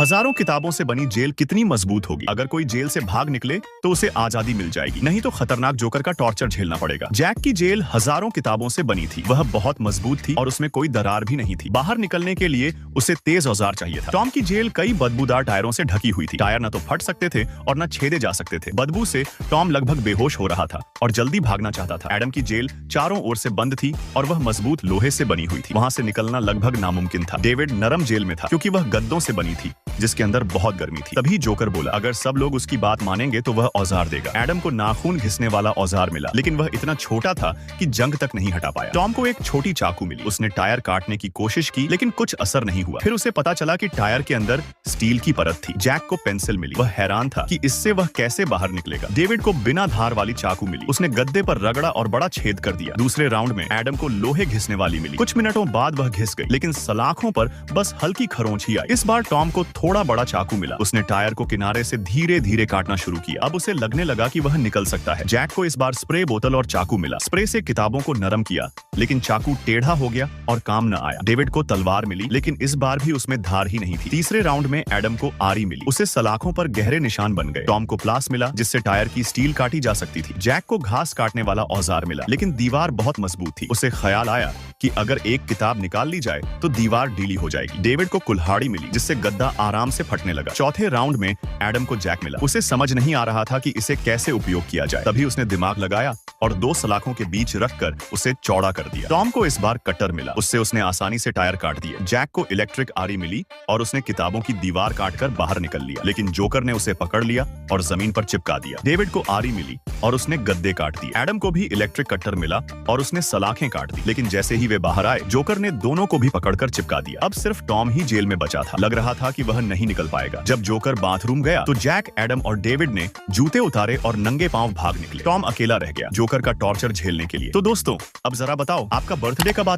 हजारों किताबों से बनी जेल कितनी मजबूत होगी। अगर कोई जेल से भाग निकले तो उसे आजादी मिल जाएगी, नहीं तो खतरनाक जोकर का टॉर्चर झेलना पड़ेगा। जैक की जेल हजारों किताबों से बनी थी, वह बहुत मजबूत थी और उसमें कोई दरार भी नहीं थी। बाहर निकलने के लिए उसे तेज औजार चाहिए था। टॉम की जेल कई बदबूदार टायरों से ढकी हुई थी। टायर न तो फट सकते थे और न छेदे जा सकते थे। बदबू से टॉम लगभग बेहोश हो रहा था और जल्दी भागना चाहता था। एडम की जेल चारों ओर से बंद थी और वह मजबूत लोहे से बनी हुई थी। वहां से निकलना लगभग नामुमकिन था। डेविड नरम जेल में था क्योंकि वह गद्दों से बनी थी जिसके अंदर बहुत गर्मी थी। तभी जोकर बोला, अगर सब लोग उसकी बात मानेंगे तो वह औजार देगा। एडम को नाखून घिसने वाला औजार मिला, लेकिन वह इतना छोटा था कि जंग तक नहीं हटा पाया। टॉम को एक छोटी चाकू मिली। उसने टायर काटने की कोशिश की, लेकिन कुछ असर नहीं हुआ। फिर उसे पता चला कि टायर के अंदर स्टील की परत थी। जैक को पेंसिल मिली। वह हैरान था कि इससे वह कैसे बाहर निकलेगा। डेविड को बिना धार वाली चाकू मिली। उसने गद्दे पर रगड़ा और बड़ा छेद कर दिया। दूसरे राउंड में एडम को लोहे घिसने वाली मिली। कुछ मिनटों बाद वह घिस गई, लेकिन सलाखों पर बस हल्की खरोंच ही आई। इस बार टॉम को थोड़ा बड़ा चाकू मिला। उसने टायर को किनारे से धीरे धीरे काटना शुरू किया। अब उसे लगने लगा कि वह निकल सकता है। जैक को इस बार स्प्रे बोतल और चाकू मिला। स्प्रे से किताबों को नरम किया, लेकिन चाकू टेढ़ा हो गया और काम न आया। डेविड को तलवार मिली, लेकिन इस बार भी उसमें धार ही नहीं थी। तीसरे राउंड में एडम को आरी मिली। उसे सलाखों पर गहरे निशान बन गए। टॉम को प्लास मिला, जिससे टायर की स्टील काटी जा सकती थी। जैक को घास काटने वाला औजार मिला, लेकिन दीवार बहुत मजबूत थी। उसे ख्याल आया कि अगर एक किताब निकाल ली जाए तो दीवार ढीली हो जाएगी। डेविड को कुल्हाड़ी मिली, जिससे गद्दा आराम से फटने लगा। चौथे राउंड में एडम को जैक मिला। उसे समझ नहीं आ रहा था कि इसे कैसे उपयोग किया जाए। तभी उसने दिमाग लगाया और दो सलाखों के बीच रखकर उसे चौड़ा कर दिया। टॉम को इस बार कटर मिला। उससे उसने आसानी से टायर काट दिए। जैक को इलेक्ट्रिक आरी मिली और उसने किताबों की दीवार काटकर बाहर निकल लिया, लेकिन जोकर ने उसे पकड़ लिया और जमीन पर चिपका दिया। डेविड को आरी मिली और उसने गद्दे काट दिए। एडम को भी इलेक्ट्रिक कटर मिला और उसने सलाखें काट दी, लेकिन जैसे ही वे बाहर आए, जोकर ने दोनों को भी पकड़कर चिपका दिया। अब सिर्फ टॉम ही जेल में बचा था। लग रहा था कि वह नहीं निकल पाएगा। जब जोकर बाथरूम गया तो जैक, एडम और डेविड ने जूते उतारे और नंगे पांव भाग निकले। टॉम अकेला रह गया जोकर का टॉर्चर झेलने के लिए। तो दोस्तों, अब जरा बताओ, आपका बर्थडे कब आता है?